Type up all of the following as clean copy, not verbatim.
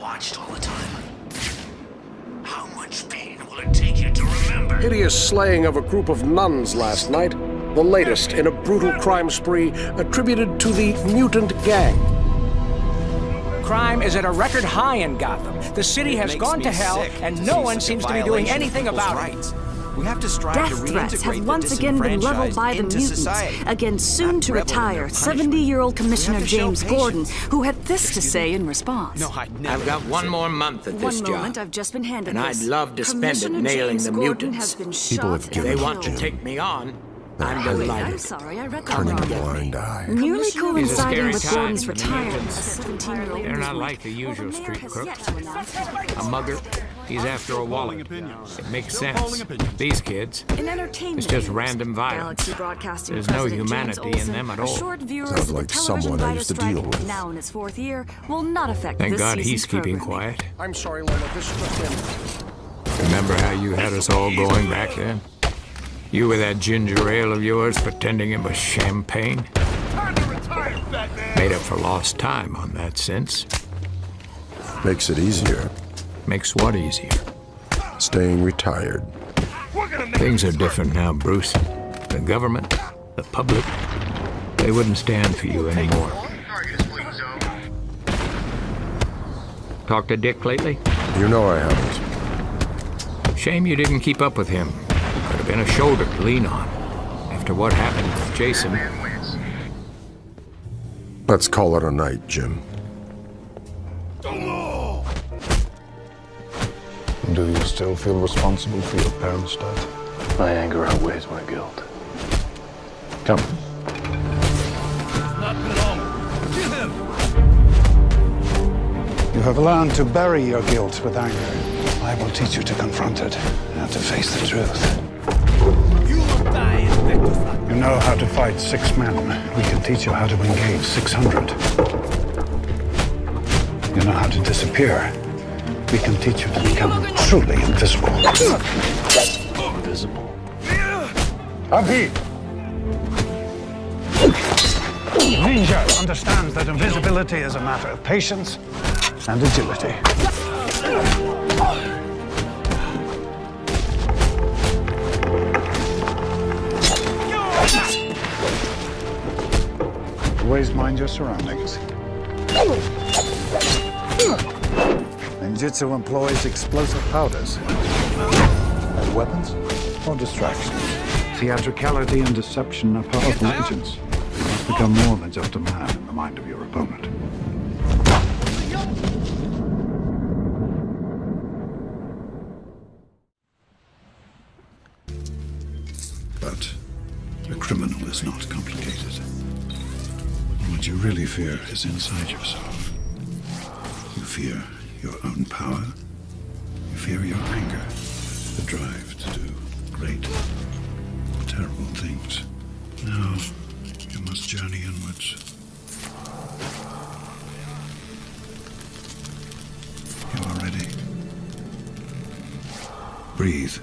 watched all the time. How much pain will it take you to remember? Hideous slaying of a group of nuns last night, the latest in a brutal crime spree attributed to the Mutant Gang. Crime is at a record high in Gotham. The city has gone to hell, and no one seems to be doing anything about it. We have to strive Death to threats have reintegrate once the again been leveled by the into mutants society, against not soon-to-retire revel in their punishment. 70-year-old Commissioner We have to show James Gordon, patience. who had this to say in response. No, I'd never. I've got one more month at this One job. moment, I've just been handed And this. I'd love to spend it Commissioner nailing James the Gordon mutants. has been People shot have If given they and want to killed. take me on, I'm Wait, I'm delighted. sorry, I read that Turning a wrong. blind eye. Nearly He's a coinciding scary with time Gordon's for the retirement. mutants. They're not like the usual street crooks. A mugger, he's after a wallet. It makes sense. These kids, In entertainment it's just news, random violence. Galaxy Broadcasting There's no President humanity James in Olsen them at all. assured viewers Sounds that like the television someone I writer used to strike, deal with. now in its 4th year, will not affect Thank this God season's he's keeping programming. quiet. I'm sorry, Lola, this just in. Remember how you had us all going back then? You with that ginger ale of yours pretending it was champagne? Made up for lost time on that sense. Makes it easier. Makes what easier? Staying retired. Things are different now, Bruce. The government, the public, they wouldn't stand for you anymore. Talked to Dick lately? You know I haven't. Shame you didn't keep up with him. Could have been a shoulder to lean on. After what happened with Jason. Let's call it a night, Jim. Do you still feel responsible for your parents' death? My anger outweighs my guilt. Come. You have learned to bury your guilt with anger. I will teach you to confront it and to face the truth. You know how to fight 6 men. We can teach you how to engage 600. You know how to disappear. We can teach you to become truly invisible. Invisible. Abhi! Ninja understands that invisibility is a matter of patience and agility. Always mind your surroundings. Ninjutsu employs explosive powders. And weapons or distractions. Theatricality and deception are powerful agents. You must become more than just a man in the mind of your opponent. But a criminal is not complicated. What you really fear is inside yourself. You fear your own power. You fear your anger. The drive to do great, terrible things. Now, you must journey inwards. You are ready. Breathe.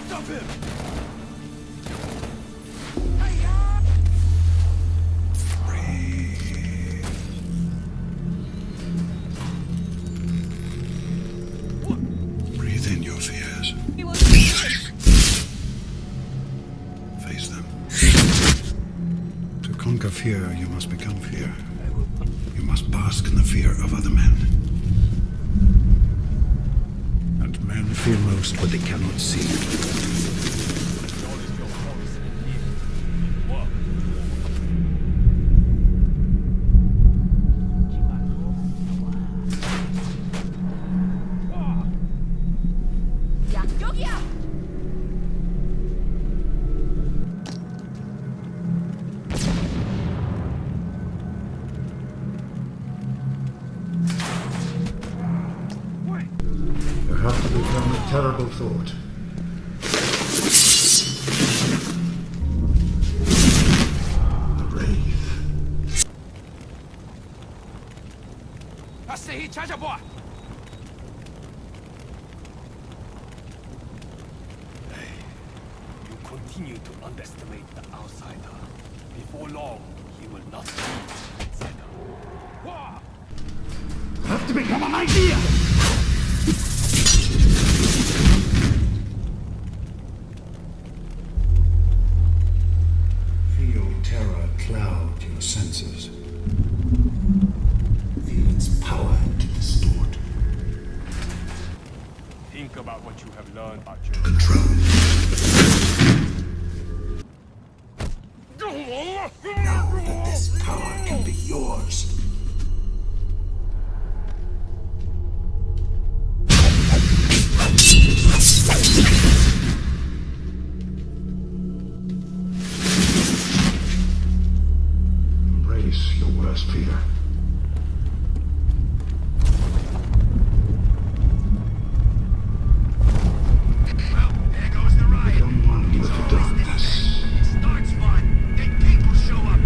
Stop him! Breathe in your fears. Face them. To conquer fear, you must become fear. You must bask in the fear of other men. And men fear most what they cannot see. Your heart will become a terrible thought. A wraith. You continue to underestimate the outsider. Before long, he He will not leave Venom. Have to become an idea! Feel terror cloud your senses. Feel its power to distort. Think about what you have learned about your Control. Know that this power can be yours. Embrace your worst fear. Well, there goes the ride. Become one with the darkness. Starts fun, then people show up.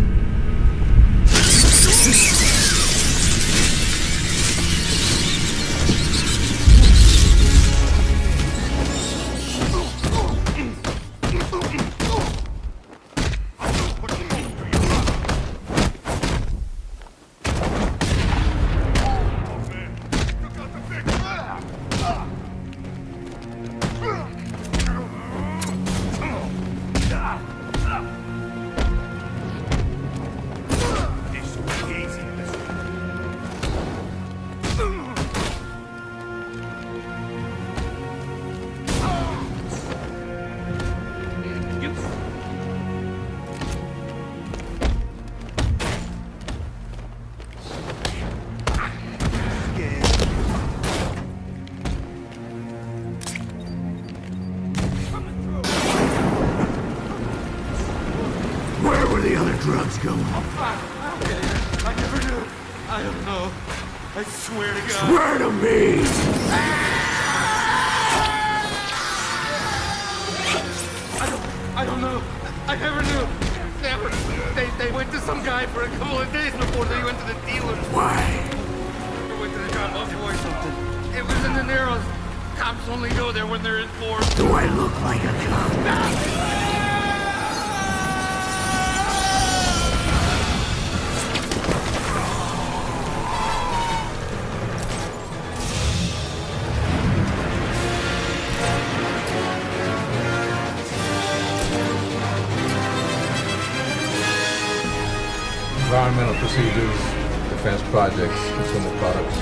This will be easy, listen. Where were the other drugs going? I never knew. I don't know. I swear to God. Swear to me! I don't know. I never knew. Never. They went to some guy for a couple of days before they went to the dealer. Why? They went to the John Love or something. It was in the Narrows. Cops only go there when they're in force. Do I look like a cop? Environmental procedures, defense projects, consumer products.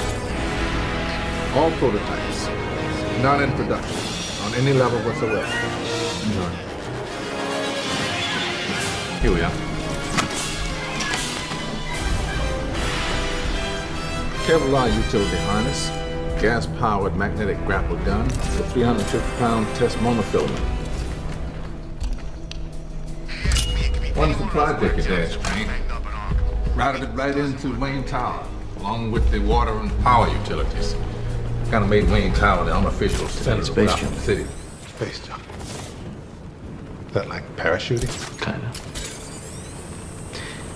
All prototypes, not in production, on any level whatsoever. Enjoy. Here we are. Kevlar utility harness, gas-powered magnetic grapple gun with 350-pound test monofilament. Wonderful project, your dad's Frank. Routed it right into Wayne Tower, along with the water and power utilities. Kind of made Wayne Tower the unofficial center of Gotham City. Space jump. Is that like parachuting? Kinda.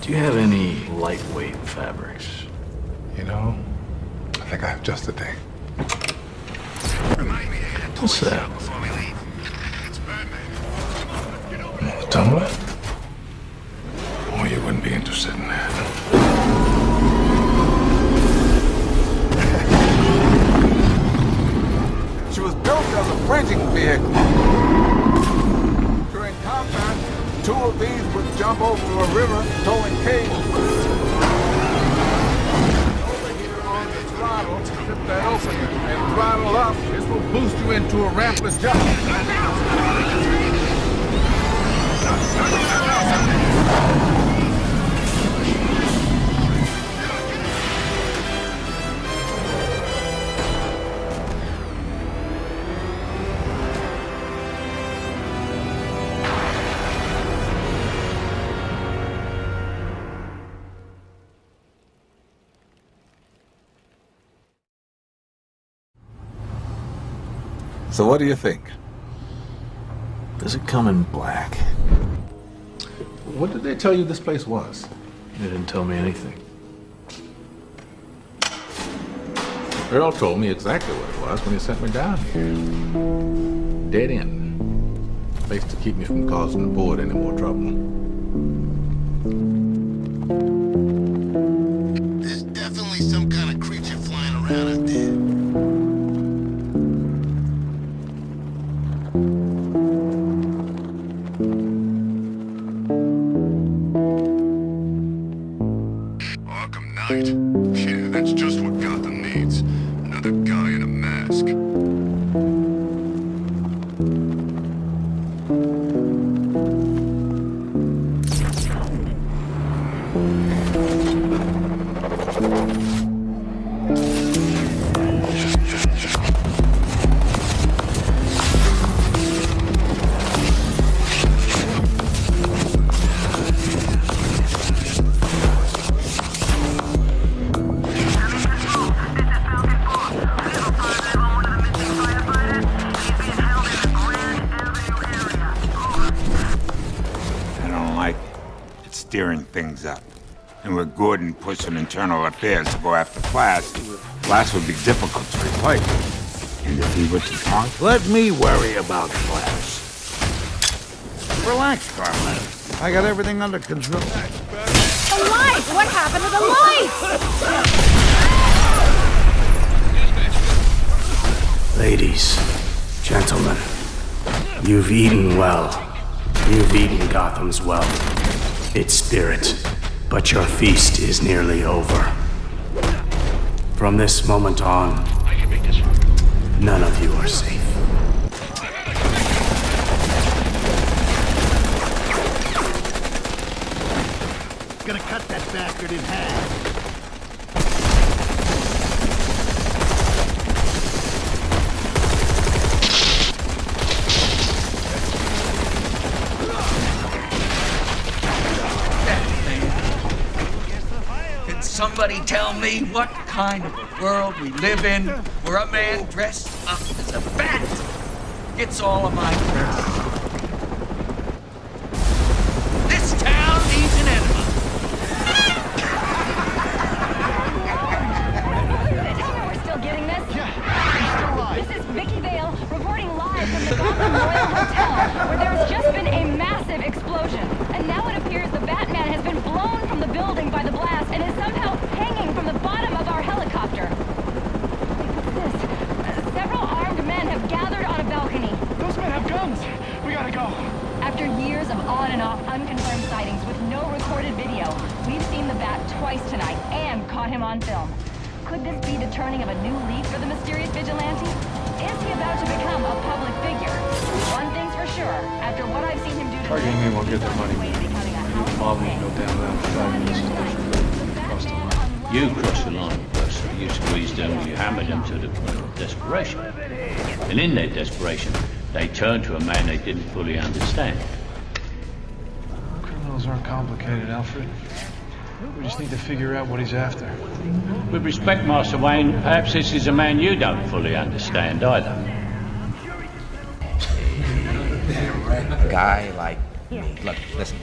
Do you have any lightweight fabrics? You know, I think I have just the thing. What's that? A tumbler? Oh, you wouldn't be interested in that. She was built as a bridging vehicle. During combat, two of these would jump over a river, towing cables. Over here on the throttle, flip that open and throttle up. This will boost you into a rampless jump. So what do you think? Does it come in black? What did they tell you this place was? They didn't tell me anything. Earl told me exactly what it was when he sent me down here. Dead end. Place to keep me from causing the board any more trouble. stirring things up. And with Gordon pushing internal affairs to go after Flash would be difficult to replace. And if he were to talk, let me worry about Flash. Relax, Carmine. I got everything under control. The lights! What happened to the lights? Ladies, gentlemen, you've eaten well. You've eaten Gotham's wealth, its spirit, but your feast is nearly over. From this moment on, none of you are safe. Gonna cut that bastard in half. Can somebody tell me what kind of a world we live in where a man dressed up as a bat gets all of my credit? This town needs an enema. Where there's just been a massive explosion. And now it appears the Batman has been blown from the building by the blast and is somehow hanging from the bottom of our helicopter. What's this? Several armed men have gathered on a balcony. Those men have guns. We gotta go. After years of on and off unconfirmed sightings with no recorded video, we've seen the Bat twice tonight and caught him on film. Could this be the turning of a new leaf for the mysterious vigilante? Is he about to become a public figure? One thing's for sure, after what I've seen him do tonight, Target me won't get their money back. You mob me no damn well for 5 minutes is different. Cross the line. You crossed the line, Buster. You squeezed them, you hammered them to the point of desperation. And in their desperation, they turned to a man they didn't fully understand. Criminals aren't complicated, Alfred. We just need to figure out what he's after. With respect, Master Wayne, perhaps this is a man you don't fully understand either. A guy like me. Look, listen.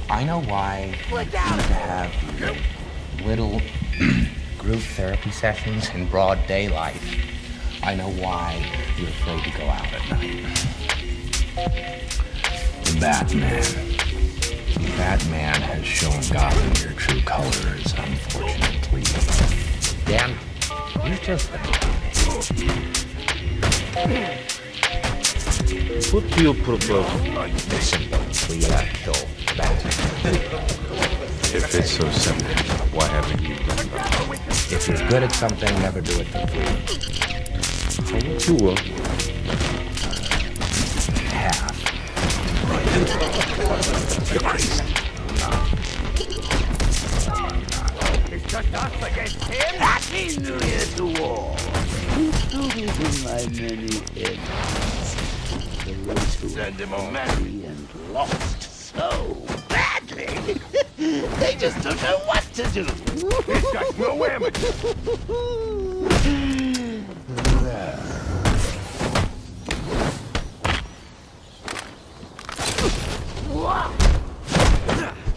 I know why you need to have these little group therapy sessions in broad daylight. I know why you're afraid to go out at night. The Batman has shown Gotham your true colors, unfortunately. Dan, you just What do you propose? Listen, we kill Batman. If it's so simple, why haven't you done that? If you're good at something, never do it for free. You will. Half. You're crazy. It's just us against him. Happy New Year to all. My many enemies. Send him a message. And lost so badly. They just don't know what to do. He's got no amateur.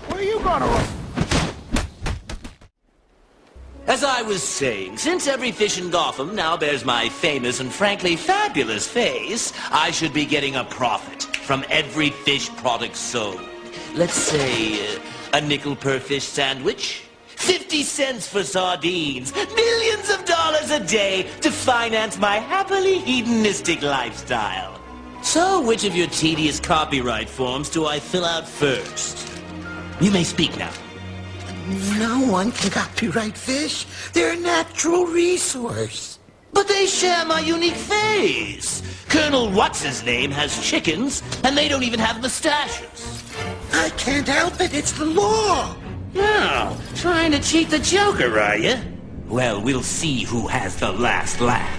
Where are you gonna? As I was saying, since every fish in Gotham now bears my famous and frankly fabulous face, I should be getting a profit from every fish product sold. Let's say a nickel per fish sandwich, 50 cents for sardines, millions of dollars a day to finance my happily hedonistic lifestyle. So, which of your tedious copyright forms do I fill out first? You may speak now. No one can copyright fish. They're a natural resource. But they share my unique face. Colonel What's-His-Name has chickens, and they don't even have mustaches. I can't help it. It's the law. Oh, trying to cheat the Joker, are you? Well, we'll see who has the last laugh.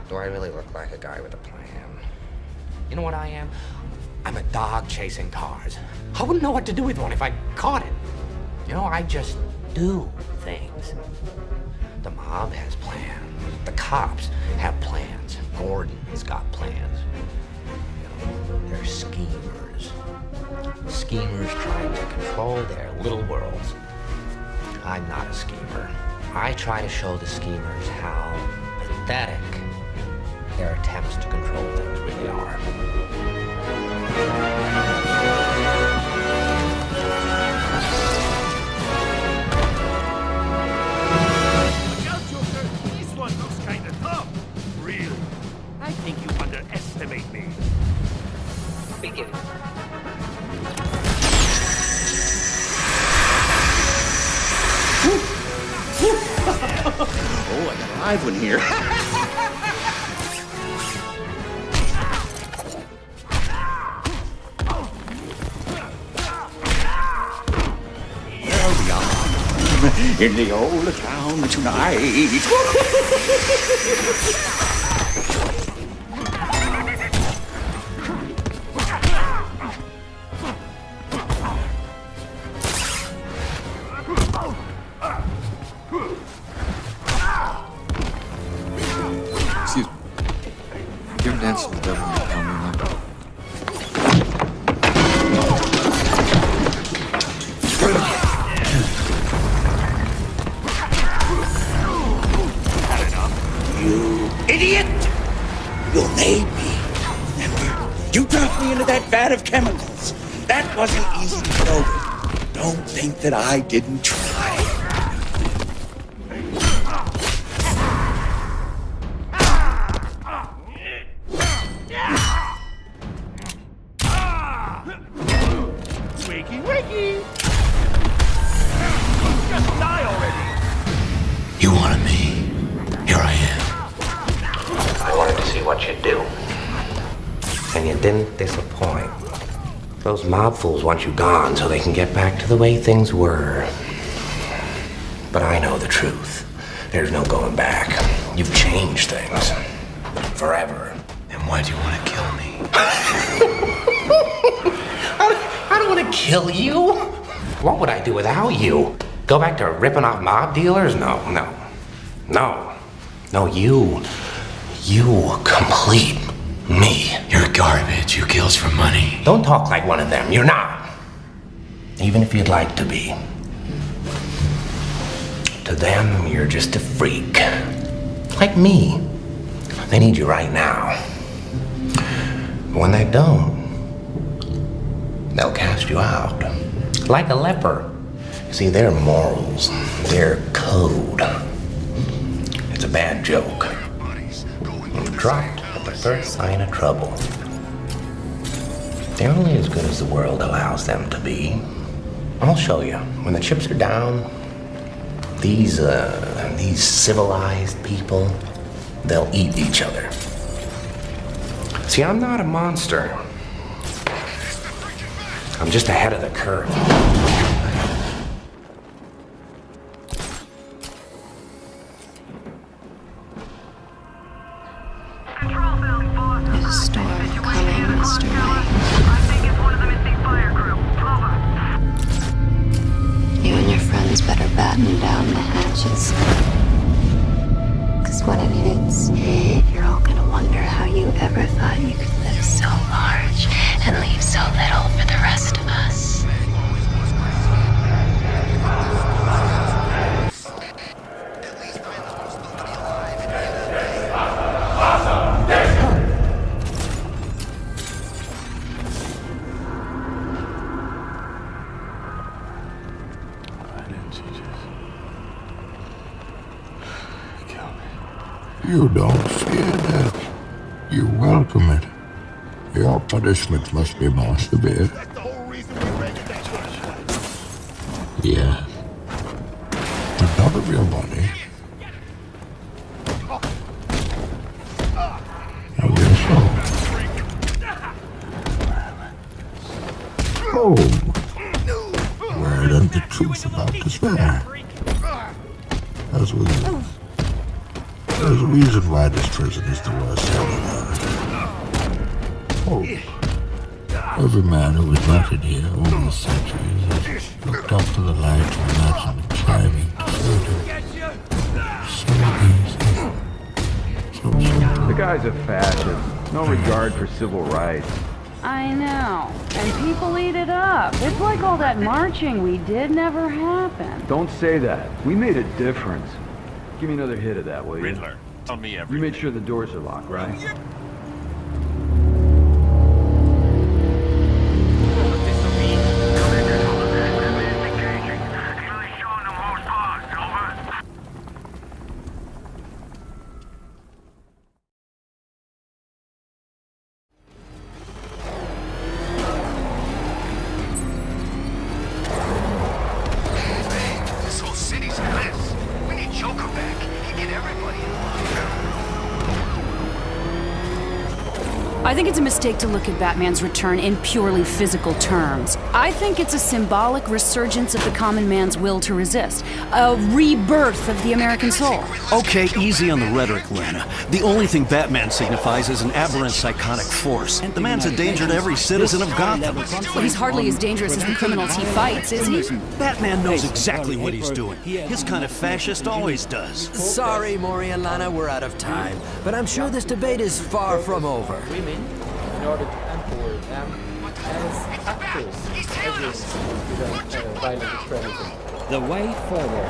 Do I really look like a guy with a plan? You know what I am? I'm a dog chasing cars. I wouldn't know what to do with one if I caught it. You know, I just do things. The mob has plans. The cops have plans. Gordon's got plans. You know, they're schemers. Schemers trying to control their little worlds. I'm not a schemer. I try to show the schemers how pathetic their attempts to control things really are. Look out, Joker! This one looks kind of tough. Really? I think you underestimate me. Begin. Oh, I got a live one here. There we are. In the old town tonight. Excuse me. You're dancing with the devil in the moonlight. You idiot! You made me. Remember? You dropped me into that vat of chemicals. That wasn't easy to get over. Don't think that I didn't try. Wakey, wakey! Just die already! You wanted me. Here I am. I wanted to see what you'd do. And you didn't disappoint. Those mob fools want you gone so they can get back to the way things were. But I know the truth. There's no going back. You've changed things. Forever. And why'd you want to kill me? I don't want to kill you. What would I do without you? Go back to ripping off mob dealers? No. No, you complete me. You're garbage. You kills for money. Don't talk like one of them. You're not. Even if you'd like to be. To them, you're just a freak. Like me. They need you right now. When they don't, they'll cast you out. Like a leper. See, their morals, their code. It's a bad joke. Dropped at the first sign of trouble. They're only as good as the world allows them to be. I'll show you. When the chips are down, these civilized people, they'll eat each other. See, I'm not a monster. I'm just ahead of the curve. There's a storm coming, Mr. Mayhem. You and your friends better batten down the hatches. Because when it hits, you're all gonna wonder how you ever thought you could live so large and leave so little for the rest of us. You don't fear death. You welcome it. Your punishment must be more severe. Yes. But not of your body. Of your soul. Oh. Where then the truth about despair? As with you. There's a reason why this prison is the worst hell on earth. Hope Every man who was rotted here over the centuries has looked up to the light to imagine climbing to freedom. So easy. So simple. The guy's a fascist. No regard for civil rights. I know. And people eat it up. It's like all that marching we did never happened. Don't say that. We made a difference. Give me another hit of that, will you? Riddler, tell me everything. You made sure the doors are locked, right? I think it's a mistake to look at Batman's return in purely physical terms. I think it's a symbolic resurgence of the common man's will to resist. A rebirth of the American soul. Okay, easy on the rhetoric, Lana. The only thing Batman signifies is an aberrant psychotic force. The man's a danger to every citizen of Gotham. Well, he's hardly as dangerous as the criminals he fights, is he? Batman knows exactly what he's doing. His kind of fascist always does. Sorry, Maury and Lana, we're out of time. But I'm sure this debate is far from over. In order to empower them as actors against violent extremism. The way forward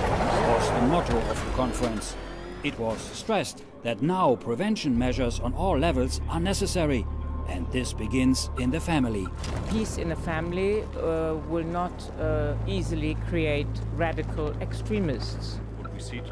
was the motto of the conference. It was stressed that now prevention measures on all levels are necessary, and this begins in the family. Peace in the family will not easily create radical extremists.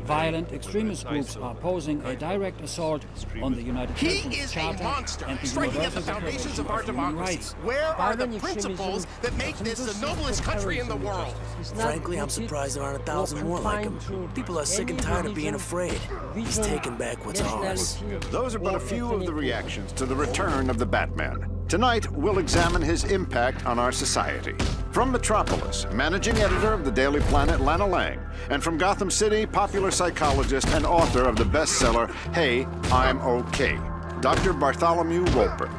Violent extremist groups are posing a direct assault on the United Nations Charter and the striking at the foundations of our democracy. Where are the principles that make this the noblest country in the world? Frankly, I'm surprised there aren't 1,000 more like him. People are sick and tired of being afraid. He's taking back what's ours. Those are but a few of the reactions to the return of the Batman. Tonight, we'll examine his impact on our society. From Metropolis, managing editor of the Daily Planet, Lana Lang, and from Gotham City, popular psychologist and author of the bestseller, Hey, I'm Okay, Dr. Bartholomew Wolper.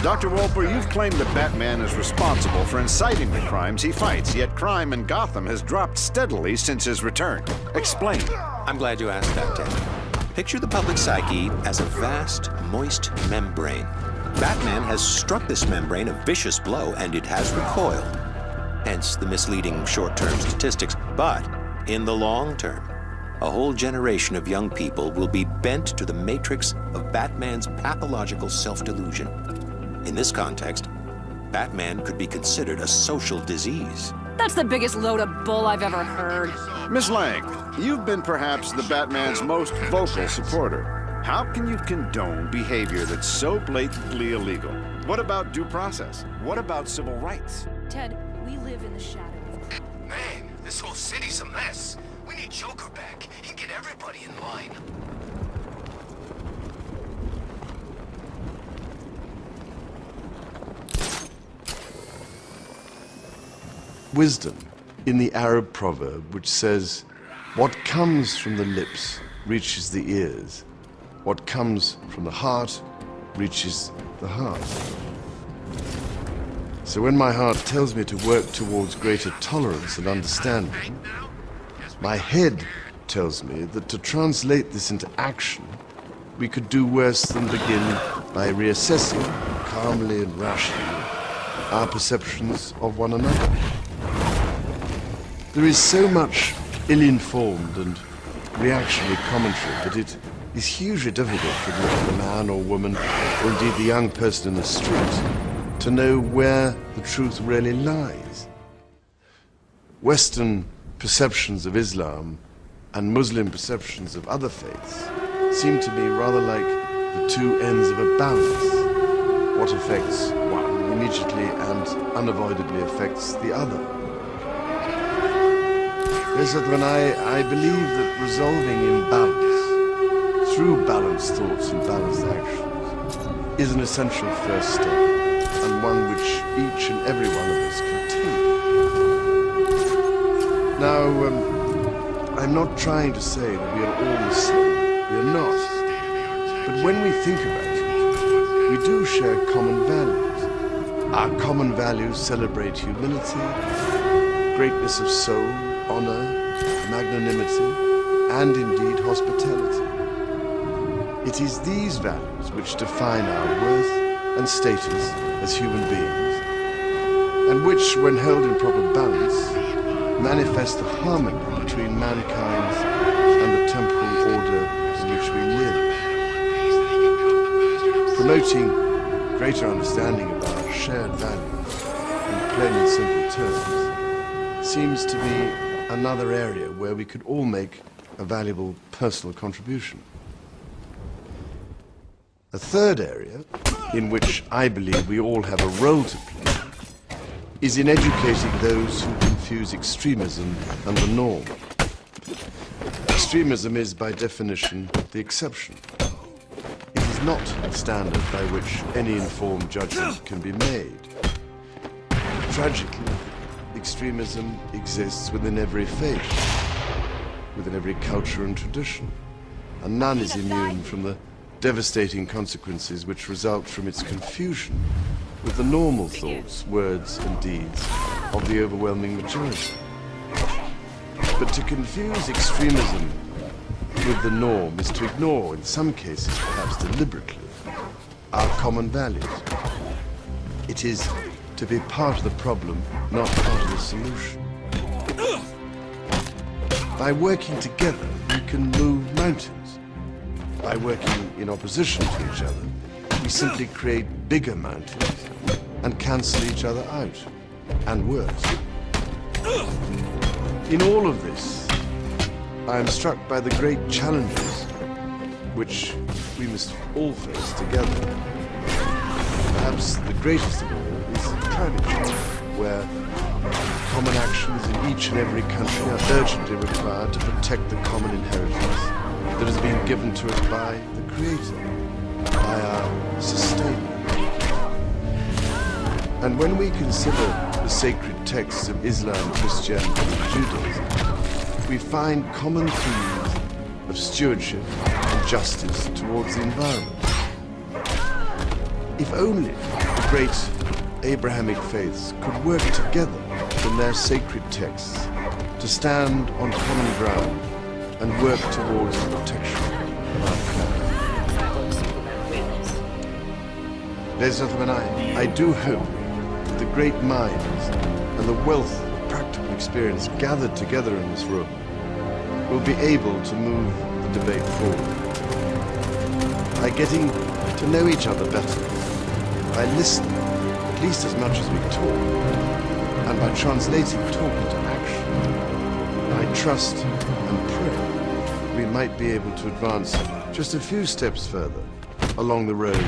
Dr. Wolper, you've claimed that Batman is responsible for inciting the crimes he fights, yet crime in Gotham has dropped steadily since his return. Explain. I'm glad you asked that, Ted. Picture the public psyche as a vast, moist membrane. Batman has struck this membrane a vicious blow, and it has recoiled. Hence the misleading short-term statistics. But in the long term, a whole generation of young people will be bent to the matrix of Batman's pathological self-delusion. In this context, Batman could be considered a social disease. That's the biggest load of bull I've ever heard. Ms. Lang, you've been perhaps the Batman's most vocal supporter. How can you condone behavior that's so blatantly illegal? What about due process? What about civil rights? Ted, we live in the shadow of... Man, this whole city's a mess. We need Joker back and get everybody in line. Wisdom in the Arab proverb which says, "What comes from the lips reaches the ears. What comes from the heart reaches the heart." So when my heart tells me to work towards greater tolerance and understanding, my head tells me that to translate this into action, we could do worse than begin by reassessing, calmly and rationally, our perceptions of one another. There is so much ill-informed and reactionary commentary that it is hugely difficult for the man or woman, or indeed the young person in the street, to know where the truth really lies. Western perceptions of Islam and Muslim perceptions of other faiths seem to me rather like the two ends of a balance. What affects one immediately and unavoidably affects the other. Yes, when I believe that resolving imbalance through balanced thoughts and balanced actions is an essential first step, and one which each and every one of us can take. Now, I'm not trying to say that we are all the same. We are not. But when we think about it, we do share common values. Our common values celebrate humility, greatness of soul, honor, magnanimity, and indeed hospitality. It is these values which define our worth and status as human beings, and which, when held in proper balance, manifest the harmony between mankind and the temporal order in which we live. Promoting greater understanding of our shared values in plain and simple terms seems to be another area where we could all make a valuable personal contribution. A third area, in which I believe we all have a role to play, is in educating those who confuse extremism and the norm. Extremism is, by definition, the exception. It is not a standard by which any informed judgment can be made. Tragically, extremism exists within every faith, within every culture and tradition, and none is immune from the devastating consequences which result from its confusion with the normal thoughts, words, and deeds of the overwhelming majority. But to confuse extremism with the norm is to ignore, in some cases perhaps deliberately, our common values. It is to be part of the problem, not part of the solution. By working together, we can move mountains. By working in opposition to each other, we simply create bigger mountains and cancel each other out, and worse. In all of this, I am struck by the great challenges which we must all face together. Perhaps the greatest of all is climate change, where common actions in each and every country are urgently required to protect the common inheritance that has been given to us by the Creator, by our sustainer. And when we consider the sacred texts of Islam, Christianity, and Judaism, we find common themes of stewardship and justice towards the environment. If only the great Abrahamic faiths could work together in their sacred texts to stand on common ground and work towards the protection of our planet. Ladies and gentlemen, I do hope that the great minds and the wealth of practical experience gathered together in this room will be able to move the debate forward. By getting to know each other better, by listening at least as much as we talk, and by translating talk into action, I trust and pray we might be able to advance just a few steps further along the road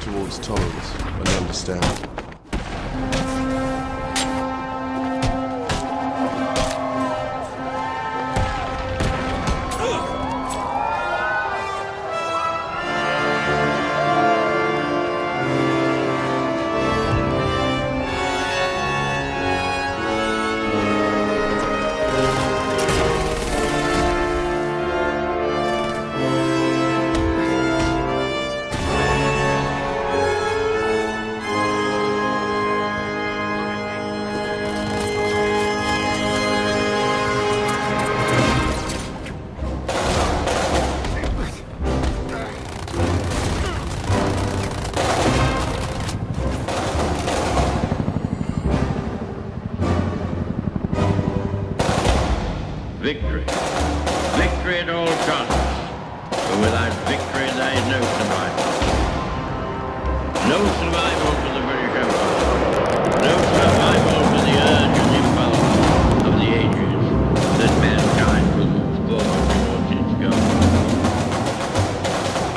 towards tolerance and understanding. Victory. Victory at all costs. For without victory there is no survival. No survival for the British Empire. No survival for the urge and impulse of the ages that mankind will move forward towards its goal.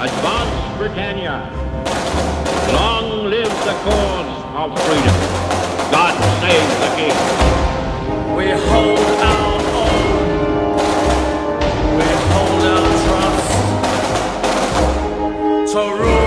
Advance, Britannia. Long live the cause of freedom. God save the King. We hold our own. We hold our trust to rule.